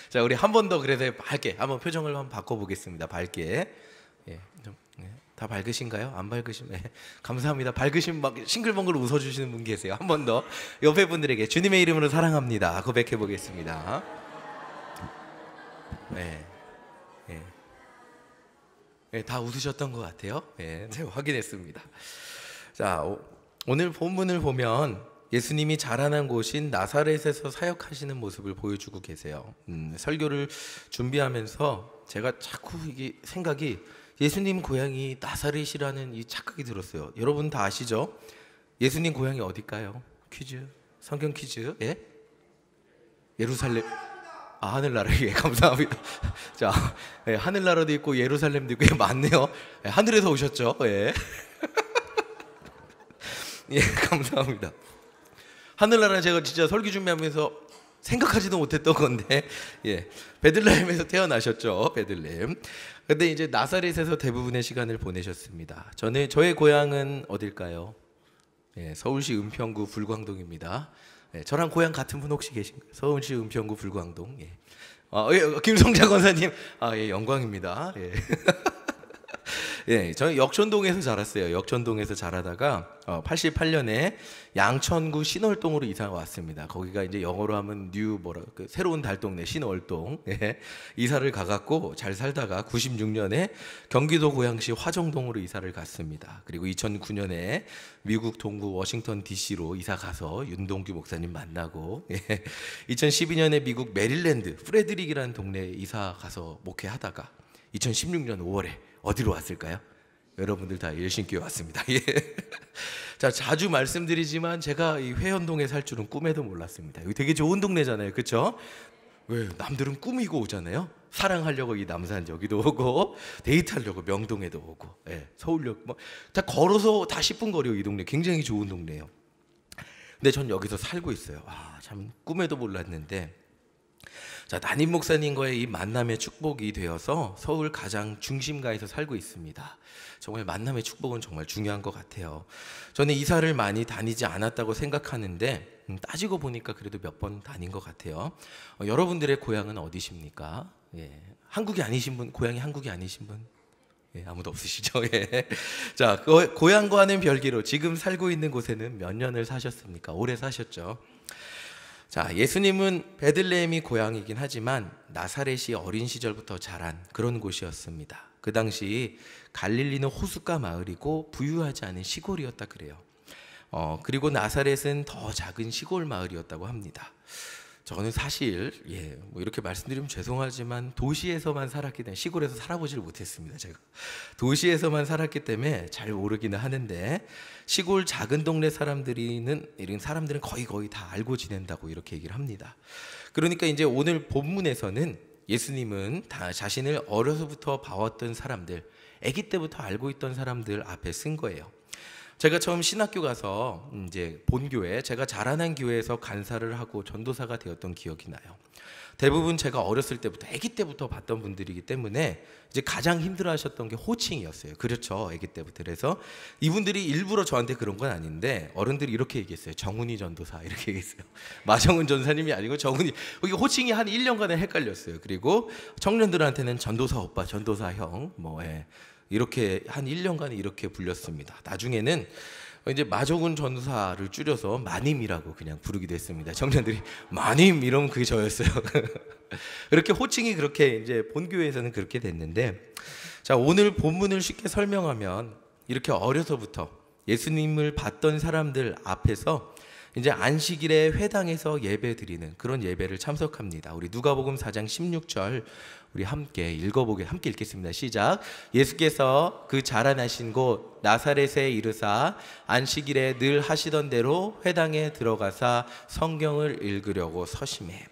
자, 우리 한 번 더 그래도 밝게 한번 표정을 한번 바꿔보겠습니다. 밝게. 예, 다 밝으신가요? 안 밝으시면 감사합니다. 밝으신 막 싱글벙글 웃어주시는 분 계세요. 한 번 더 옆에 분들에게 주님의 이름으로 사랑합니다 고백해 보겠습니다. 네, 예, 예, 다 웃으셨던 것 같아요. 예, 제가 확인했습니다. 자, 오늘 본문을 보면 예수님이 자라난 곳인 나사렛에서 사역하시는 모습을 보여주고 계세요. 설교를 준비하면서 제가 자꾸 이게 생각이 예수님 고향이 나사렛이라는 이 착각이 들었어요. 여러분 다 아시죠? 예수님 고향이 어딜까요? 퀴즈, 성경 퀴즈. 예? 예루살렘. 아, 하늘나라. 예, 감사합니다. 자, 예, 하늘나라도 있고 예루살렘도 있고. 예, 맞네요. 예, 하늘에서 오셨죠? 예. 예, 감사합니다. 하늘나라 제가 진짜 설교 준비하면서 생각하지도 못했던 건데, 예, 베들레헴에서 태어나셨죠, 베들레헴. 근데 이제 나사렛에서 대부분의 시간을 보내셨습니다. 저의 고향은 어딜까요? 예, 서울시 은평구 불광동입니다. 예, 저랑 고향 같은 분 혹시 계신가요? 서울시 은평구 불광동. 예. 예, 김성자 권사님, 예, 영광입니다. 예. 예, 저는 역촌동에서 자랐어요. 역촌동에서 자라다가 88년에 양천구 신월동으로 이사가 왔습니다. 거기가 이제 영어로 하면 그 새로운 달동네 신월동. 예, 이사를 가갖고 잘 살다가 96년에 경기도 고양시 화정동으로 이사를 갔습니다. 그리고 2009년에 미국 동부 워싱턴 DC로 이사 가서 윤동규 목사님 만나고, 예, 2012년에 미국 메릴랜드 프레드릭이라는 동네에 이사 가서 목회하다가 2016년 5월에 어디로 왔을까요? 여러분들 다 열심교회 왔습니다. 예. 자, 자주 말씀드리지만 제가 이 회원동에 살 줄은 꿈에도 몰랐습니다. 여기 되게 좋은 동네잖아요, 그렇죠? 왜 남들은 꾸미고 오잖아요. 사랑하려고 이 남산 여기도 오고, 데이트하려고 명동에도 오고, 예, 서울역 뭐 다 걸어서 다 10분 거리요. 이 동네 굉장히 좋은 동네예요. 근데 전 여기서 살고 있어요. 참 꿈에도 몰랐는데. 자, 담임 목사님과의 이 만남의 축복이 되어서 서울 가장 중심가에서 살고 있습니다. 정말 만남의 축복은 정말 중요한 것 같아요. 저는 이사를 많이 다니지 않았다고 생각하는데 따지고 보니까 그래도 몇 번 다닌 것 같아요. 여러분들의 고향은 어디십니까? 예, 한국이 아니신 분, 고향이 한국이 아니신 분? 예, 아무도 없으시죠? 예. 자, 고향과는 별개로 지금 살고 있는 곳에는 몇 년을 사셨습니까? 오래 사셨죠? 자, 예수님은 베들레헴이 고향이긴 하지만 나사렛이 어린 시절부터 자란 그런 곳이었습니다. 그 당시 갈릴리는 호숫가 마을이고 부유하지 않은 시골이었다 그래요. 그리고 나사렛은 더 작은 시골 마을이었다고 합니다. 저는 사실 뭐 이렇게 말씀드리면 죄송하지만 도시에서만 살았기 때문에 시골에서 살아보지를 못했습니다. 제가 도시에서만 살았기 때문에 잘 모르기는 하는데 시골 작은 동네 이런 사람들은 거의 다 알고 지낸다고 이렇게 얘기를 합니다. 그러니까 이제 오늘 본문에서는 예수님은 다 자신을 어려서부터 봐왔던 사람들, 아기 때부터 알고 있던 사람들 앞에 쓴 거예요. 제가 처음 신학교 가서 이제 본교회, 제가 자라난 교회에서 간사를 하고 전도사가 되었던 기억이 나요. 대부분 제가 어렸을 때부터, 아기 때부터 봤던 분들이기 때문에 이제 가장 힘들어하셨던 게 호칭이었어요. 그렇죠, 아기 때부터. 그래서 이분들이 일부러 저한테 그런 건 아닌데 어른들이 이렇게 얘기했어요. 정훈이 전도사 이렇게 얘기했어요. 마정훈 전사님이 아니고 정훈이. 여기 호칭이 한 1년간은 헷갈렸어요. 그리고 청년들한테는 전도사 오빠, 전도사 형, 이렇게 한 1년간 이렇게 불렸습니다. 나중에는 이제 마조군 전사를 줄여서 마님이라고 그냥 부르기도 했습니다. 청년들이 마님 이러면 그게 저였어요. 이렇게 호칭이 그렇게 이제 본교회에서는 그렇게 됐는데, 자, 오늘 본문을 쉽게 설명하면 이렇게 어려서부터 예수님을 봤던 사람들 앞에서 이제 안식일에 회당에서 예배 드리는 그런 예배를 참석합니다. 우리 누가복음 4장 16절 우리 함께 읽겠습니다. 시작. 예수께서 그 자라나신 곳 나사렛에 이르사 안식일에 늘 하시던 대로 회당에 들어가사 성경을 읽으려고 서심해.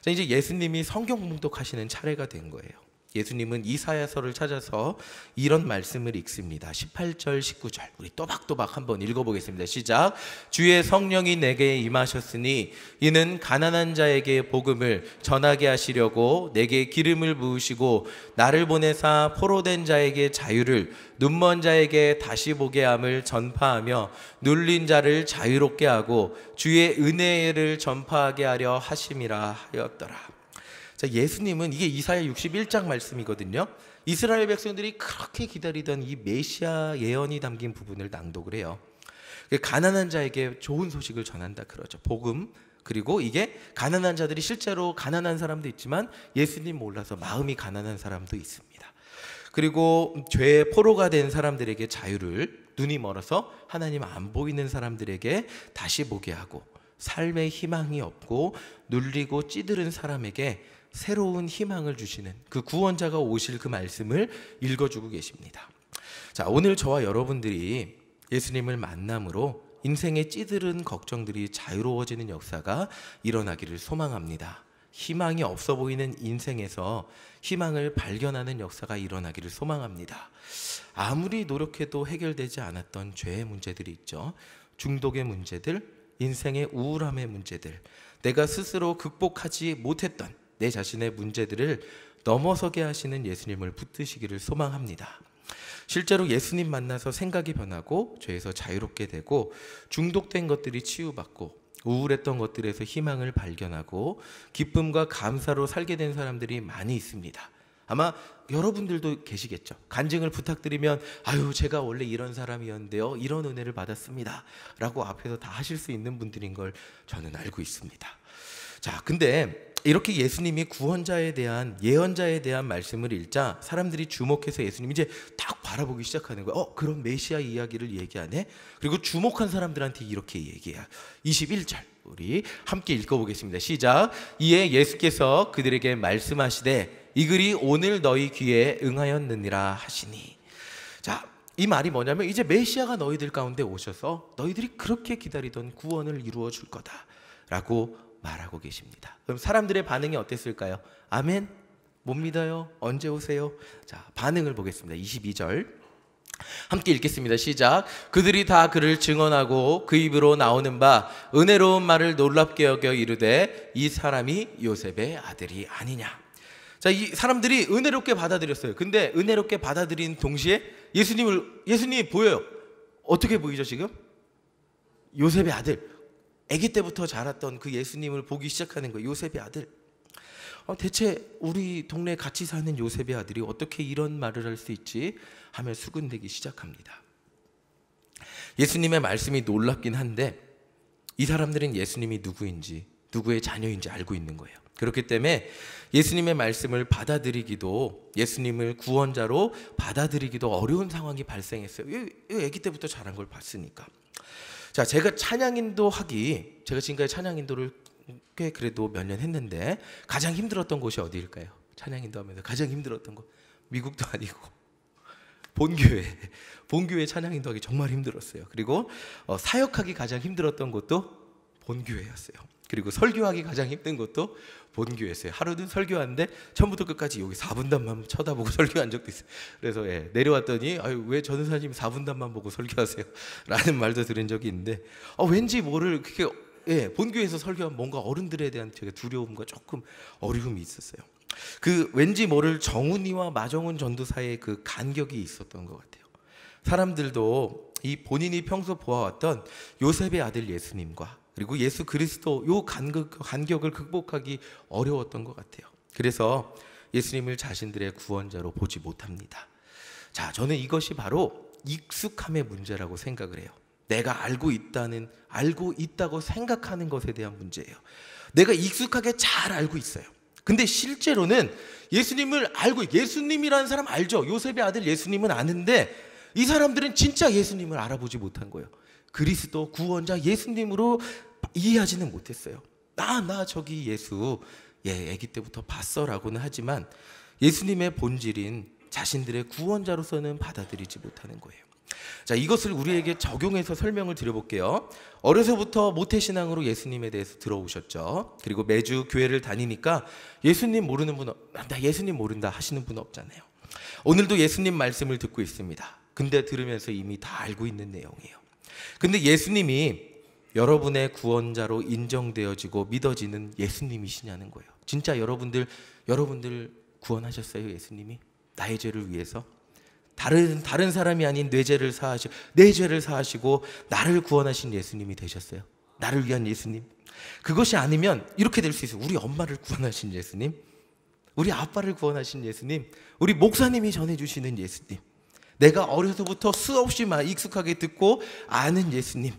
자, 이제 예수님이 성경 봉독하시는 차례가 된 거예요. 예수님은 이사야서를 찾아서 이런 말씀을 읽습니다. 18절 19절 우리 또박또박 한번 읽어보겠습니다. 시작. 주의 성령이 내게 임하셨으니 이는 가난한 자에게 복음을 전하게 하시려고 내게 기름을 부으시고 나를 보내사 포로된 자에게 자유를 눈먼 자에게 다시 보게 함을 전파하며 눌린 자를 자유롭게 하고 주의 은혜를 전파하게 하려 하심이라 하였더라. 자, 예수님은 이게 이사야 61장 말씀이거든요. 이스라엘 백성들이 그렇게 기다리던 이 메시아 예언이 담긴 부분을 낭독을 해요. 가난한 자에게 좋은 소식을 전한다 그러죠. 복음. 그리고 이게 가난한 자들이 실제로 가난한 사람도 있지만 예수님 몰라서 마음이 가난한 사람도 있습니다. 그리고 죄의 포로가 된 사람들에게 자유를, 눈이 멀어서 하나님 안 보이는 사람들에게 다시 보게 하고, 삶에 희망이 없고 눌리고 찌들은 사람에게 새로운 희망을 주시는 그 구원자가 오실 그 말씀을 읽어주고 계십니다. 자, 오늘 저와 여러분들이 예수님을 만남으로 인생의 찌들은 걱정들이 자유로워지는 역사가 일어나기를 소망합니다. 희망이 없어 보이는 인생에서 희망을 발견하는 역사가 일어나기를 소망합니다. 아무리 노력해도 해결되지 않았던 죄의 문제들이 있죠. 중독의 문제들, 인생의 우울함의 문제들, 내가 스스로 극복하지 못했던 내 자신의 문제들을 넘어서게 하시는 예수님을 붙드시기를 소망합니다. 실제로 예수님 만나서 생각이 변하고 죄에서 자유롭게 되고 중독된 것들이 치유받고 우울했던 것들에서 희망을 발견하고 기쁨과 감사로 살게 된 사람들이 많이 있습니다. 아마 여러분들도 계시겠죠. 간증을 부탁드리면 아유 제가 원래 이런 사람이었는데요, 이런 은혜를 받았습니다 라고 앞에서 다 하실 수 있는 분들인 걸 저는 알고 있습니다. 자, 근데 이렇게 예수님이 구원자에 대한, 예언자에 대한 말씀을 읽자 사람들이 주목해서 예수님 이제 딱 바라보기 시작하는 거예요. 그런 메시아 이야기를 얘기하네. 그리고 주목한 사람들한테 이렇게 얘기해요. 21절 우리 함께 읽어보겠습니다. 시작. 이에 예수께서 그들에게 말씀하시되 이 글이 오늘 너희 귀에 응하였느니라 하시니. 자, 이 말이 뭐냐면 이제 메시아가 너희들 가운데 오셔서 너희들이 그렇게 기다리던 구원을 이루어 줄 거다라고 말하고 계십니다. 그럼 사람들의 반응이 어땠을까요? 아멘? 못 믿어요? 언제 오세요? 자, 반응을 보겠습니다. 22절 함께 읽겠습니다. 시작. 그들이 다 그를 증언하고 그 입으로 나오는 바 은혜로운 말을 놀랍게 여겨 이르되 이 사람이 요셉의 아들이 아니냐. 자, 이 사람들이 은혜롭게 받아들였어요. 근데 은혜롭게 받아들인 동시에 예수님이 보여요. 어떻게 보이죠 지금? 요셉의 아들. 아기 때부터 자랐던 그 예수님을 보기 시작하는 거예요. 요셉의 아들. 대체 우리 동네에 같이 사는 요셉의 아들이 어떻게 이런 말을 할 수 있지 하며 수군대기 시작합니다. 예수님의 말씀이 놀랍긴 한데 이 사람들은 예수님이 누구인지, 누구의 자녀인지 알고 있는 거예요. 그렇기 때문에 예수님의 말씀을 받아들이기도, 예수님을 구원자로 받아들이기도 어려운 상황이 발생했어요. 아기 때부터 자란 걸 봤으니까. 자, 제가 제가 지금까지 찬양 인도를 꽤 그래도 몇 년 했는데 가장 힘들었던 곳이 어디일까요? 찬양 인도하면서 가장 힘들었던 곳, 미국도 아니고 본교회 찬양 인도하기 정말 힘들었어요. 그리고 사역하기 가장 힘들었던 곳도 본교회였어요. 그리고 설교하기 가장 힘든 것도 본교회였어요. 하루는 설교하는데 처음부터 끝까지 여기 4분단만 쳐다보고 설교한 적도 있어요. 그래서 내려왔더니 왜 전도사님 4분단만 보고 설교하세요? 라는 말도 들은 적이 있는데 왠지 모를 그게 본교회에서 설교하면 뭔가 어른들에 대한 되게 두려움과 조금 어려움이 있었어요. 그 왠지 모를 정훈이와 마정훈 전도사의 그 간격이 있었던 것 같아요. 사람들도 이 본인이 평소 보아왔던 요셉의 아들 예수님과 그리고 예수 그리스도 요 간격을 극복하기 어려웠던 것 같아요. 그래서 예수님을 자신들의 구원자로 보지 못합니다. 자, 저는 이것이 바로 익숙함의 문제라고 생각을 해요. 내가 알고 있다고 생각하는 것에 대한 문제예요. 내가 익숙하게 잘 알고 있어요. 근데 실제로는 예수님이라는 사람 알죠? 요셉의 아들 예수님은 아는데 이 사람들은 진짜 예수님을 알아보지 못한 거예요. 그리스도 구원자 예수님으로 이해하지는 못했어요. 나 저기 예수 아기 때부터 봤어 라고는 하지만 예수님의 본질인 자신들의 구원자로서는 받아들이지 못하는 거예요. 자, 이것을 우리에게 적용해서 설명을 드려볼게요. 어려서부터 모태신앙으로 예수님에 대해서 들어오셨죠. 그리고 매주 교회를 다니니까 예수님 모르는 분, 나 예수님 모른다 하시는 분 없잖아요. 오늘도 예수님 말씀을 듣고 있습니다. 근데 들으면서 이미 다 알고 있는 내용이에요. 근데 예수님이 여러분의 구원자로 인정되어지고 믿어지는 예수님이시냐는 거예요. 진짜 여러분들 구원하셨어요? 예수님이 나의 죄를 위해서 다른 사람이 아닌 내 죄를 사하시고 나를 구원하신 예수님이 되셨어요? 나를 위한 예수님. 그것이 아니면 이렇게 될 수 있어요. 우리 엄마를 구원하신 예수님, 우리 아빠를 구원하신 예수님, 우리 목사님이 전해주시는 예수님, 내가 어려서부터 수없이 익숙하게 듣고 아는 예수님.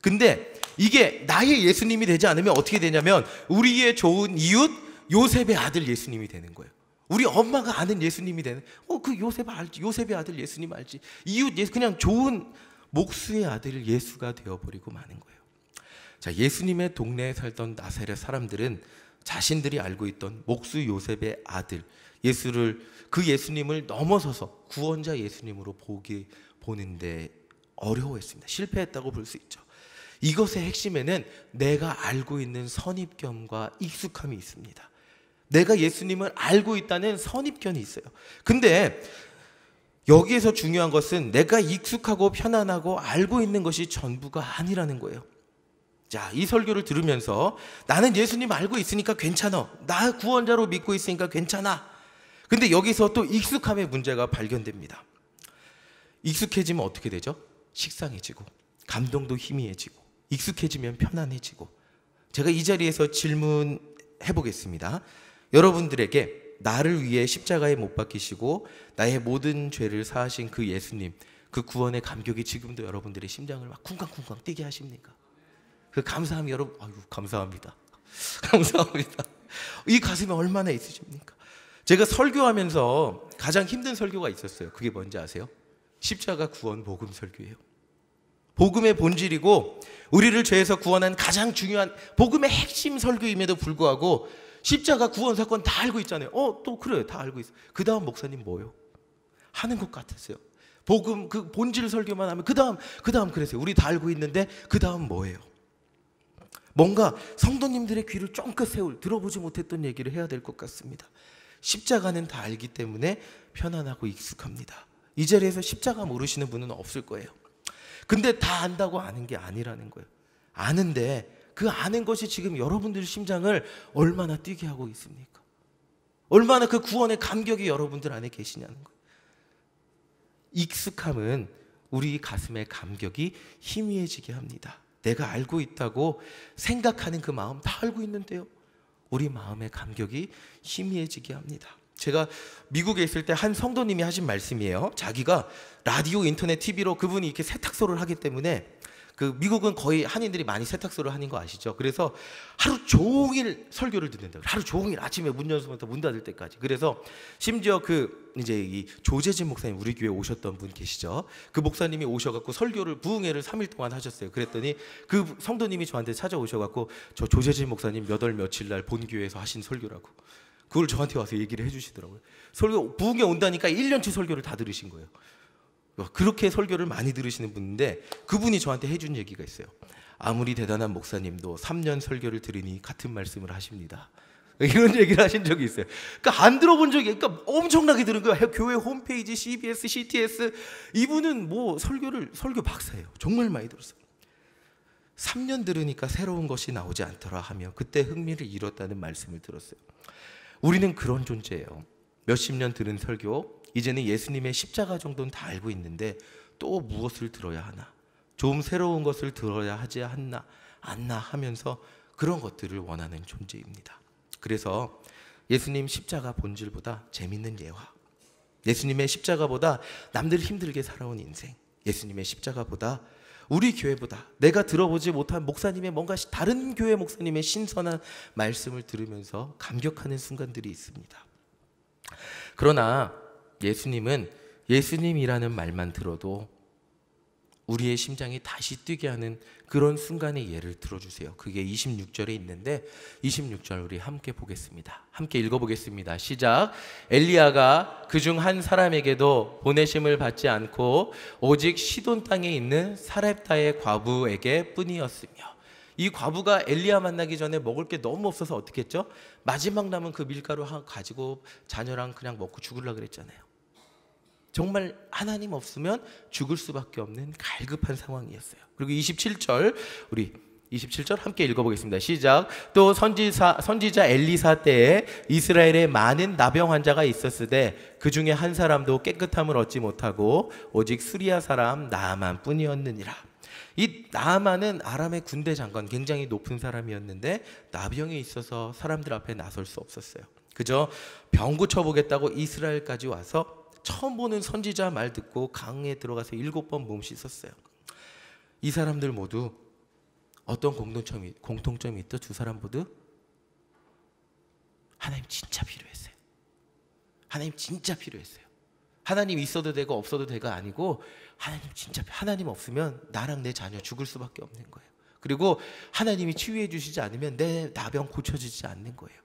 근데 이게 나의 예수님이 되지 않으면 어떻게 되냐면 우리의 좋은 이웃 요셉의 아들 예수님이 되는 거예요. 우리 엄마가 아는 예수님이 되는, 그 요셉 알지, 요셉의 아들 예수님 알지, 이웃 예수, 그냥 좋은 목수의 아들 예수가 되어버리고 마는 거예요. 자, 예수님의 동네에 살던 나사렛 사람들은 자신들이 알고 있던 목수 요셉의 아들 예수를, 그 예수님을 넘어서서 구원자 예수님으로 보는데 어려워했습니다. 실패했다고 볼 수 있죠. 이것의 핵심에는 내가 알고 있는 선입견과 익숙함이 있습니다. 내가 예수님을 알고 있다는 선입견이 있어요. 근데 여기에서 중요한 것은 내가 익숙하고 편안하고 알고 있는 것이 전부가 아니라는 거예요. 자, 이 설교를 들으면서 나는 예수님 알고 있으니까 괜찮아, 나 구원자로 믿고 있으니까 괜찮아. 근데 여기서 또 익숙함의 문제가 발견됩니다. 익숙해지면 어떻게 되죠? 식상해지고 감동도 희미해지고 익숙해지면 편안해지고. 제가 이 자리에서 질문해 보겠습니다. 여러분들에게 나를 위해 십자가에 못 박히시고 나의 모든 죄를 사하신 그 예수님, 그 구원의 감격이 지금도 여러분들의 심장을 막 쿵쾅쿵쾅 뛰게 하십니까? 그 감사함이 여러분, 아유 감사합니다. 감사합니다. 이 가슴에 얼마나 있으십니까? 제가 설교하면서 가장 힘든 설교가 있었어요. 그게 뭔지 아세요? 십자가 구원 복음 설교예요. 복음의 본질이고 우리를 죄에서 구원한 가장 중요한 복음의 핵심 설교임에도 불구하고 십자가 구원 사건 다 알고 있잖아요. 또 그래요, 다 알고 있어요. 그 다음 목사님 뭐요? 하는 것 같았어요. 복음 그 본질 설교만 하면 그 다음 그랬어요. 우리 다 알고 있는데 그 다음 뭐예요? 뭔가 성도님들의 귀를 쫑긋 세울, 들어보지 못했던 얘기를 해야 될 것 같습니다. 십자가는 다 알기 때문에 편안하고 익숙합니다. 이 자리에서 십자가 모르시는 분은 없을 거예요. 근데 다 안다고 아는 게 아니라는 거예요. 아는데 그 아는 것이 지금 여러분들 심장을 얼마나 뛰게 하고 있습니까? 얼마나 그 구원의 감격이 여러분들 안에 계시냐는 거예요. 익숙함은 우리 가슴의 감격이 희미해지게 합니다. 내가 알고 있다고 생각하는 그 마음 다 알고 있는데요, 우리 마음의 감격이 희미해지게 합니다. 제가 미국에 있을 때 한 성도님이 하신 말씀이에요. 자기가 라디오, 인터넷, TV로 그분이 이렇게 세탁소를 하기 때문에, 그 미국은 거의 한인들이 많이 세탁소를 하는 거 아시죠? 그래서 하루 종일 설교를 듣는다고. 하루 종일 아침에 문 열면서부터 문 닫을 때까지. 그래서 심지어 이제 이 조재진 목사님, 우리 교회 오셨던 분 계시죠? 그 목사님이 오셔갖고 설교를 부흥회를 3일 동안 하셨어요. 그랬더니 그 성도님이 저한테 찾아오셔갖고 저 조재진 목사님 몇 월 며칠 날 본교회에서 하신 설교라고. 그걸 저한테 와서 얘기를 해주시더라고요. 설교 부흥회 온다니까 1년치 설교를 다 들으신 거예요. 그렇게 설교를 많이 들으시는 분인데 그분이 저한테 해준 얘기가 있어요. 아무리 대단한 목사님도 3년 설교를 들으니 같은 말씀을 하십니다. 이런 얘기를 하신 적이 있어요. 그러니까 안 들어본 적이, 그러니까 엄청나게 들은 거예요. 교회 홈페이지, CBS, CTS. 이분은 뭐 설교 박사예요. 정말 많이 들었어요. 3년 들으니까 새로운 것이 나오지 않더라 하며 그때 흥미를 잃었다는 말씀을 들었어요. 우리는 그런 존재예요. 몇십 년 들은 설교, 이제는 예수님의 십자가 정도는 다 알고 있는데 또 무엇을 들어야 하나, 좀 새로운 것을 들어야 하지 않나 하면서 그런 것들을 원하는 존재입니다. 그래서 예수님 십자가 본질보다 재밌는 예화, 예수님의 십자가보다 남들 힘들게 살아온 인생, 예수님의 십자가보다 우리 교회보다 내가 들어보지 못한 목사님의 뭔가 다른 교회 목사님의 신선한 말씀을 들으면서 감격하는 순간들이 있습니다. 그러나 예수님은 예수님이라는 말만 들어도 우리의 심장이 다시 뛰게 하는 그런 순간의 예를 들어주세요. 그게 26절에 있는데 26절 우리 함께 보겠습니다. 함께 읽어보겠습니다. 시작. 엘리야가 그중 한 사람에게도 보내심을 받지 않고 오직 시돈 땅에 있는 사렙다의 과부에게 뿐이었으며, 이 과부가 엘리야 만나기 전에 먹을 게 너무 없어서 어떻게 했죠? 마지막 남은 그 밀가루 가지고 자녀랑 그냥 먹고 죽으려고 그랬잖아요. 정말 하나님 없으면 죽을 수밖에 없는 갈급한 상황이었어요. 그리고 27절 우리 27절 함께 읽어보겠습니다. 시작. 또 선지자 엘리사 때에 이스라엘에 많은 나병 환자가 있었으되 그 중에 한 사람도 깨끗함을 얻지 못하고 오직 수리아 사람 나아만 뿐이었느니라. 이 나아만은 아람의 군대 장관, 굉장히 높은 사람이었는데 나병이 있어서 사람들 앞에 나설 수 없었어요. 그저 병 고쳐보겠다고 이스라엘까지 와서 처음 보는 선지자 말 듣고 강에 들어가서 7번 몸 씻었어요. 이 사람들 모두 어떤 공통점이 있죠? 두 사람 모두 하나님 진짜 필요했어요. 하나님 진짜 필요했어요. 하나님 있어도 되고 없어도 되가 아니고 하나님 진짜, 하나님 없으면 나랑 내 자녀 죽을 수밖에 없는 거예요. 그리고 하나님이 치유해 주시지 않으면 내 나병 고쳐지지 않는 거예요.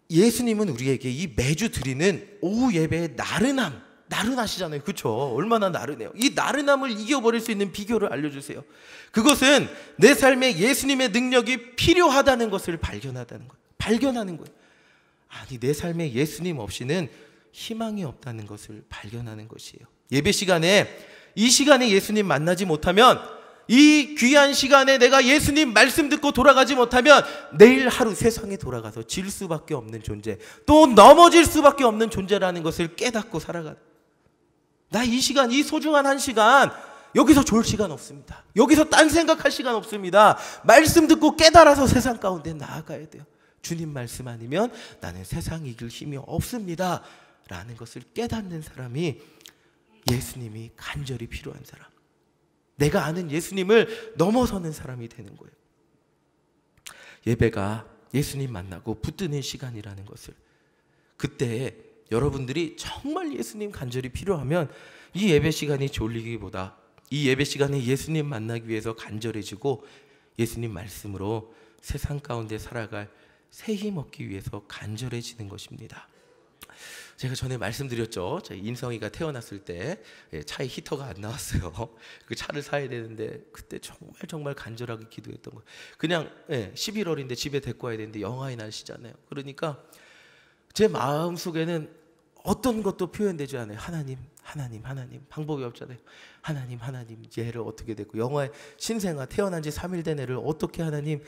예수님은 우리에게 이 매주 드리는 오후 예배의 나른하시잖아요. 그렇죠? 얼마나 나른해요. 이 나른함을 이겨버릴 수 있는 비결을 알려주세요. 그것은 내 삶에 예수님의 능력이 필요하다는 것을 발견하는 거예요. 아니, 내 삶에 예수님 없이는 희망이 없다는 것을 발견하는 것이에요. 예배 시간에, 이 시간에 예수님 만나지 못하면, 이 귀한 시간에 내가 예수님 말씀 듣고 돌아가지 못하면 내일 하루 세상에 돌아가서 질 수밖에 없는 존재, 또 넘어질 수밖에 없는 존재라는 것을 깨닫고 살아가는, 나 이 시간, 이 소중한 한 시간, 여기서 졸 시간 없습니다. 여기서 딴 생각할 시간 없습니다. 말씀 듣고 깨달아서 세상 가운데 나아가야 돼요. 주님 말씀 아니면 나는 세상 이길 힘이 없습니다 라는 것을 깨닫는 사람이 예수님이 간절히 필요한 사람, 내가 아는 예수님을 넘어서는 사람이 되는 거예요. 예배가 예수님 만나고 붙드는 시간이라는 것을, 그때 여러분들이 정말 예수님 간절히 필요하면 이 예배 시간이 졸리기보다 이 예배 시간에 예수님 만나기 위해서 간절해지고 예수님 말씀으로 세상 가운데 살아갈 새 힘 얻기 위해서 간절해지는 것입니다. 제가 전에 말씀드렸죠. 제 인성이가 태어났을 때 차에 히터가 안 나왔어요. 그 차를 사야 되는데 그때 정말 간절하게 기도했던 거예요. 그냥 11월인데 집에 데리고 와야 되는데 영하의 날씨잖아요. 그러니까 제 마음속에는 어떤 것도 표현되지 않아요. 하나님 방법이 없잖아요. 하나님 얘를 어떻게 됐고, 영화의 신생아 태어난 지 3일 된 애를 어떻게 하나님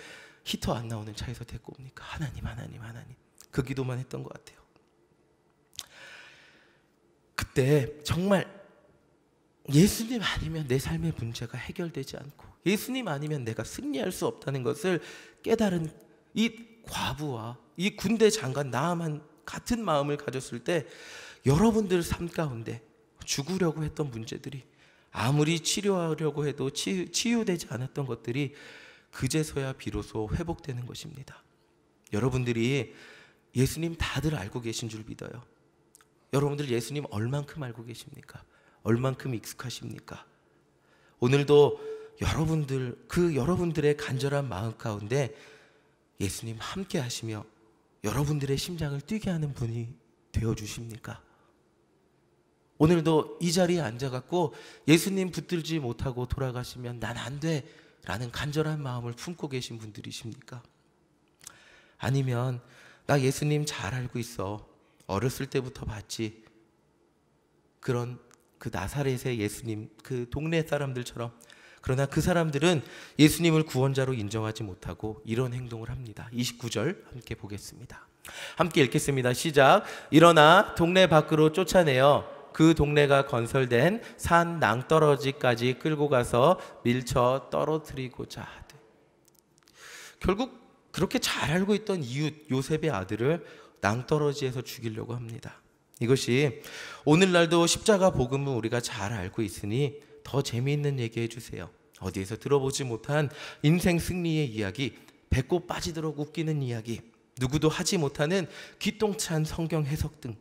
히터 안 나오는 차에서 데리고 옵니까? 하나님 그 기도만 했던 것 같아요. 그때 정말 예수님 아니면 내 삶의 문제가 해결되지 않고 예수님 아니면 내가 승리할 수 없다는 것을 깨달은 이 과부와 이 군대 장관 나아만 같은 마음을 가졌을 때 여러분들 삶 가운데 죽으려고 했던 문제들이, 아무리 치료하려고 해도 치유되지 않았던 것들이 그제서야 비로소 회복되는 것입니다. 여러분들이 예수님 다들 알고 계신 줄 믿어요. 여러분들 예수님 얼만큼 알고 계십니까? 얼만큼 익숙하십니까? 오늘도 여러분들의 간절한 마음 가운데 예수님 함께 하시며 여러분들의 심장을 뛰게 하는 분이 되어주십니까? 오늘도 이 자리에 앉아갖고 예수님 붙들지 못하고 돌아가시면 난 안 돼 라는 간절한 마음을 품고 계신 분들이십니까? 아니면 나 예수님 잘 알고 있어, 어렸을 때부터 봤지, 그런 그 나사렛의 예수님, 그 동네 사람들처럼, 그러나 그 사람들은 예수님을 구원자로 인정하지 못하고 이런 행동을 합니다. 29절 함께 보겠습니다. 함께 읽겠습니다. 시작. 일어나 동네 밖으로 쫓아내어 그 동네가 건설된 산 낭떠러지까지 끌고 가서 밀쳐 떨어뜨리고자 하되. 결국 그렇게 잘 알고 있던 이웃 요셉의 아들을 낭떠러지에서 죽이려고 합니다. 이것이 오늘날도 십자가 복음은 우리가 잘 알고 있으니 더 재미있는 얘기 해주세요. 어디에서 들어보지 못한 인생 승리의 이야기, 배꼽 빠지도록 웃기는 이야기, 누구도 하지 못하는 기똥찬 성경 해석 등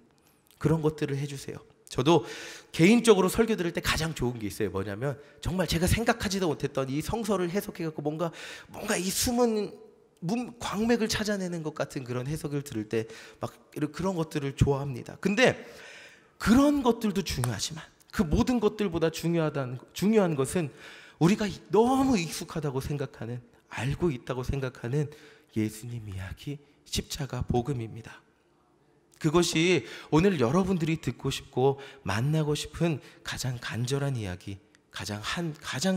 그런 것들을 해주세요. 저도 개인적으로 설교 들을 때 가장 좋은 게 있어요. 뭐냐면 정말 제가 생각하지도 못했던 이 성서를 해석해갖고 뭔가 이 숨은 광맥을 찾아내는 것 같은 그런 해석을 들을 때 막 그런 것들을 좋아합니다. 근데 그런 것들도 중요하지만 그 모든 것들보다 중요한 것은 우리가 너무 익숙하다고 생각하는, 알고 있다고 생각하는 예수님 이야기, 십자가 복음입니다. 그것이 오늘 여러분들이 듣고 싶고 만나고 싶은 가장 간절한 이야기, 가장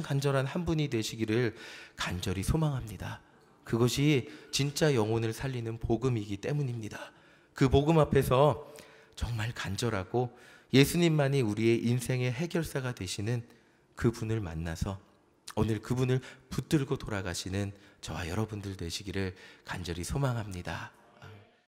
간절한 한 분이 되시기를 간절히 소망합니다. 그것이 진짜 영혼을 살리는 복음이기 때문입니다. 그 복음 앞에서 정말 간절하고 예수님만이 우리의 인생의 해결사가 되시는 그 분을 만나서 오늘 그분을 붙들고 돌아가시는 저와 여러분들 되시기를 간절히 소망합니다.